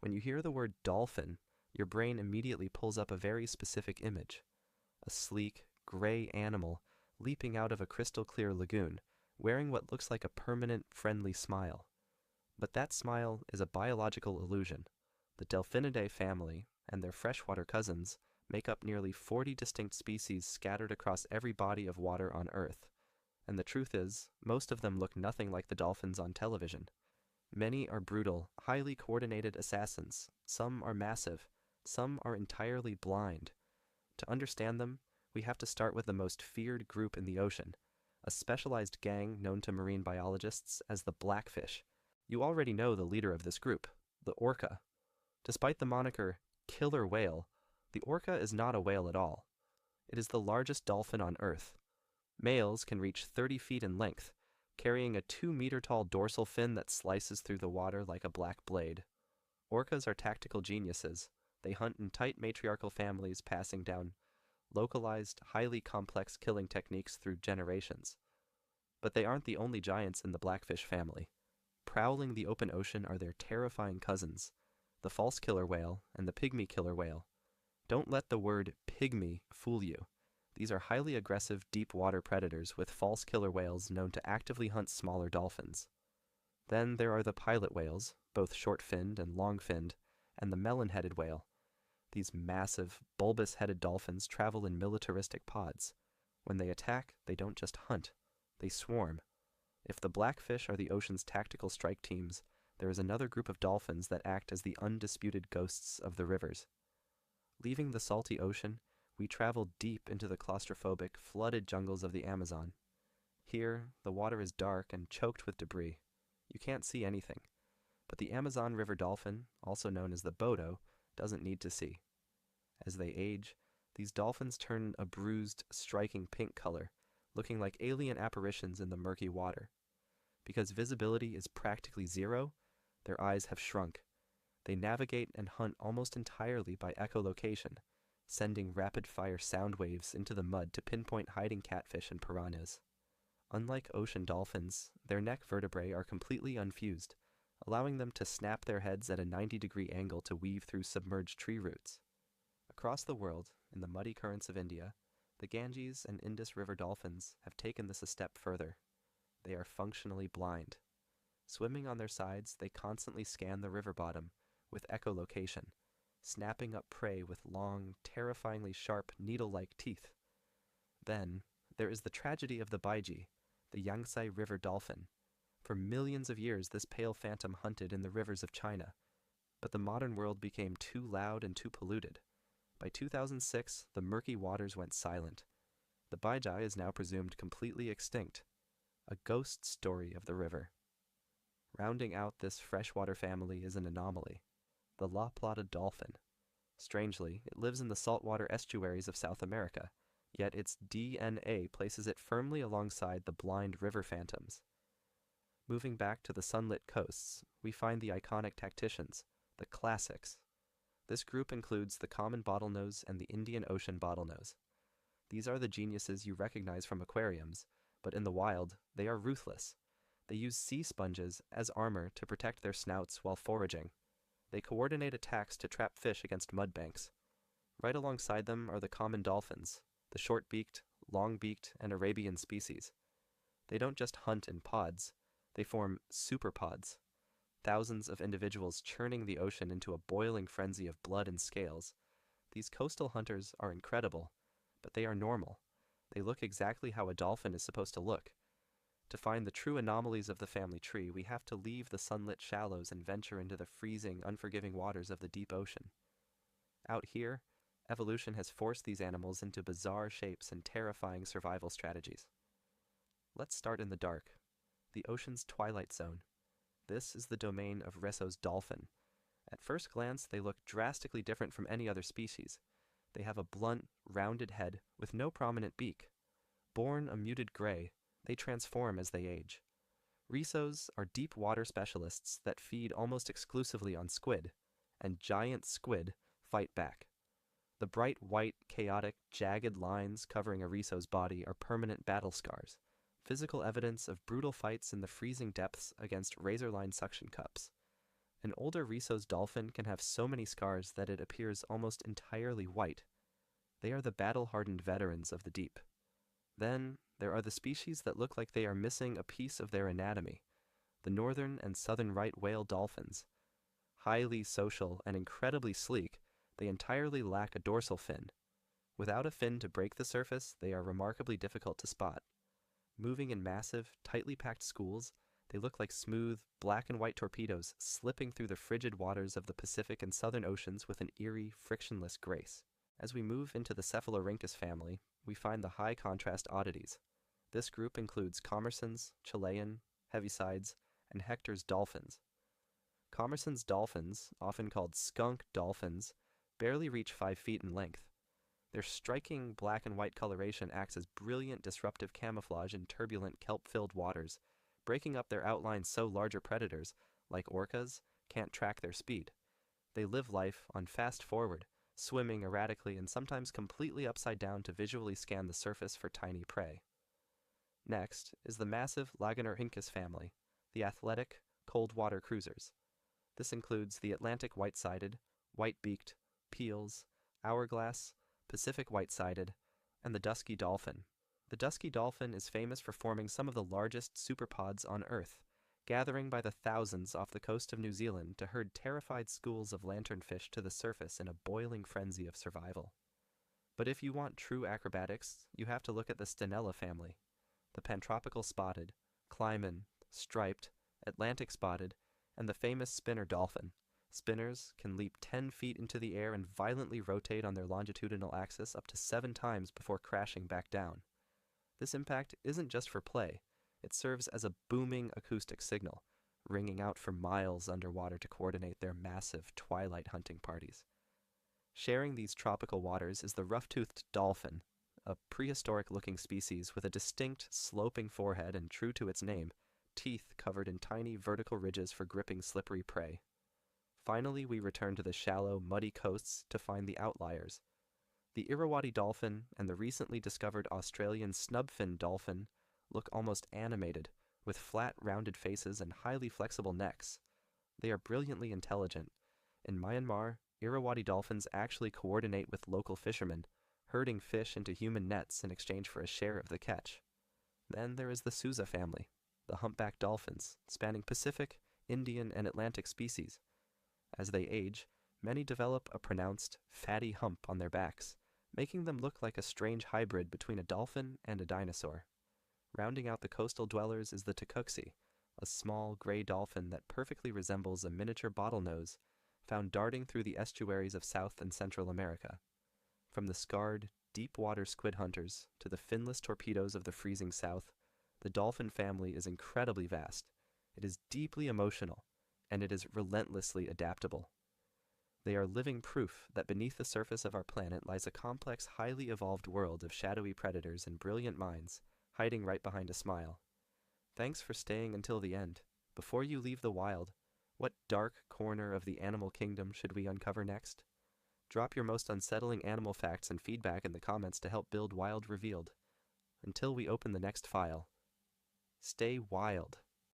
When you hear the word dolphin, your brain immediately pulls up a very specific image. A sleek, gray animal leaping out of a crystal-clear lagoon, wearing what looks like a permanent, friendly smile. But that smile is a biological illusion. The Delphinidae family and their freshwater cousins make up nearly 40 distinct species scattered across every body of water on Earth. And the truth is, most of them look nothing like the dolphins on television. Many are brutal, highly coordinated assassins. Some are massive. Some are entirely blind. To understand them, we have to start with the most feared group in the ocean, a specialized gang known to marine biologists as the Blackfish. You already know the leader of this group, the orca. Despite the moniker killer whale, the orca is not a whale at all. It is the largest dolphin on Earth. Males can reach 30 feet in length, carrying a 2-meter-tall dorsal fin that slices through the water like a black blade. Orcas are tactical geniuses. They hunt in tight matriarchal families, passing down localized, highly complex killing techniques through generations. But they aren't the only giants in the Blackfish family. Prowling the open ocean are their terrifying cousins, the false killer whale and the pygmy killer whale. Don't let the word pygmy fool you. These are highly aggressive deep water predators with false killer whales known to actively hunt smaller dolphins. Then there are the pilot whales, both short-finned and long-finned, and the melon-headed whale. These massive, bulbous-headed dolphins travel in militaristic pods. When they attack, they don't just hunt, they swarm. If the Blackfish are the ocean's tactical strike teams, there is another group of dolphins that act as the undisputed ghosts of the rivers. Leaving the salty ocean, we travel deep into the claustrophobic, flooded jungles of the Amazon. Here, the water is dark and choked with debris. You can't see anything. But the Amazon River dolphin, also known as the Boto, doesn't need to see. As they age, these dolphins turn a bruised, striking pink color, looking like alien apparitions in the murky water. Because visibility is practically zero, their eyes have shrunk. They navigate and hunt almost entirely by echolocation, sending rapid-fire sound waves into the mud to pinpoint hiding catfish and piranhas. Unlike ocean dolphins, their neck vertebrae are completely unfused, allowing them to snap their heads at a 90-degree angle to weave through submerged tree roots. Across the world, in the muddy currents of India, the Ganges and Indus River dolphins have taken this a step further. They are functionally blind. Swimming on their sides, they constantly scan the river bottom with echolocation, snapping up prey with long, terrifyingly sharp, needle-like teeth. Then, there is the tragedy of the Baiji, the Yangtze River dolphin. For millions of years, this pale phantom hunted in the rivers of China, but the modern world became too loud and too polluted. By 2006, the murky waters went silent. The Baiji is now presumed completely extinct, a ghost story of the river. Rounding out this freshwater family is an anomaly, the La Plata dolphin. Strangely, it lives in the saltwater estuaries of South America, yet its DNA places it firmly alongside the blind river phantoms. Moving back to the sunlit coasts, we find the iconic tacticians, the classics. This group includes the common bottlenose and the Indian Ocean bottlenose. These are the geniuses you recognize from aquariums, but in the wild, they are ruthless. They use sea sponges as armor to protect their snouts while foraging. They coordinate attacks to trap fish against mudbanks. Right alongside them are the common dolphins, the short-beaked, long-beaked, and Arabian species. They don't just hunt in pods, they form superpods. Thousands of individuals churning the ocean into a boiling frenzy of blood and scales. These coastal hunters are incredible, but they are normal. They look exactly how a dolphin is supposed to look. To find the true anomalies of the family tree, we have to leave the sunlit shallows and venture into the freezing, unforgiving waters of the deep ocean. Out here, evolution has forced these animals into bizarre shapes and terrifying survival strategies. Let's start in the dark, the ocean's twilight zone. This is the domain of Risso's dolphin. At first glance, they look drastically different from any other species. They have a blunt, rounded head with no prominent beak. Born a muted gray, they transform as they age. Rissos are deep water specialists that feed almost exclusively on squid, and giant squid fight back. The bright white, chaotic, jagged lines covering a Risso's body are permanent battle scars, physical evidence of brutal fights in the freezing depths against razor-line suction cups. An older Risso's dolphin can have so many scars that it appears almost entirely white. They are the battle-hardened veterans of the deep. Then, there are the species that look like they are missing a piece of their anatomy, the northern and southern right whale dolphins. Highly social and incredibly sleek, they entirely lack a dorsal fin. Without a fin to break the surface, they are remarkably difficult to spot. Moving in massive, tightly packed schools, they look like smooth, black and white torpedoes slipping through the frigid waters of the Pacific and Southern Oceans with an eerie, frictionless grace. As we move into the Cephalorhynchus family, we find the high-contrast oddities. This group includes Commerson's, Chilean, Heavisides, and Hector's dolphins. Commerson's dolphins, often called skunk dolphins, barely reach 5 feet in length. Their striking black and white coloration acts as brilliant disruptive camouflage in turbulent kelp-filled waters, breaking up their outlines so larger predators, like orcas, can't track their speed. They live life on fast forward, swimming erratically and sometimes completely upside down to visually scan the surface for tiny prey. Next is the massive Lagonorhynchus family, the athletic, cold-water cruisers. This includes the Atlantic white-sided, white-beaked, peels, hourglass, Pacific white-sided, and the Dusky dolphin. The Dusky dolphin is famous for forming some of the largest superpods on Earth, gathering by the thousands off the coast of New Zealand to herd terrified schools of lanternfish to the surface in a boiling frenzy of survival. But if you want true acrobatics, you have to look at the Stenella family, the pantropical spotted, Clyman, striped, Atlantic spotted, and the famous spinner dolphin. Spinners can leap 10 feet into the air and violently rotate on their longitudinal axis up to 7 times before crashing back down. This impact isn't just for play. It serves as a booming acoustic signal, ringing out for miles underwater to coordinate their massive twilight hunting parties. Sharing these tropical waters is the rough-toothed dolphin, a prehistoric-looking species with a distinct, sloping forehead and, true to its name, teeth covered in tiny vertical ridges for gripping slippery prey. Finally, we return to the shallow, muddy coasts to find the outliers. The Irrawaddy dolphin and the recently discovered Australian snubfin dolphin look almost animated, with flat, rounded faces and highly flexible necks. They are brilliantly intelligent. In Myanmar, Irrawaddy dolphins actually coordinate with local fishermen, herding fish into human nets in exchange for a share of the catch. Then there is the Souza family, the humpback dolphins, spanning Pacific, Indian, and Atlantic species. As they age, many develop a pronounced, fatty hump on their backs, making them look like a strange hybrid between a dolphin and a dinosaur. Rounding out the coastal dwellers is the Tucuxi, a small gray dolphin that perfectly resembles a miniature bottlenose, found darting through the estuaries of South and Central America. From the scarred, deep-water squid hunters to the finless torpedoes of the freezing South, the dolphin family is incredibly vast. It is deeply emotional, and it is relentlessly adaptable. They are living proof that beneath the surface of our planet lies a complex, highly evolved world of shadowy predators and brilliant minds, hiding right behind a smile. Thanks for staying until the end. Before you leave the wild, what dark corner of the animal kingdom should we uncover next? Drop your most unsettling animal facts and feedback in the comments to help build Wild Revealed. Until we open the next file, stay wild.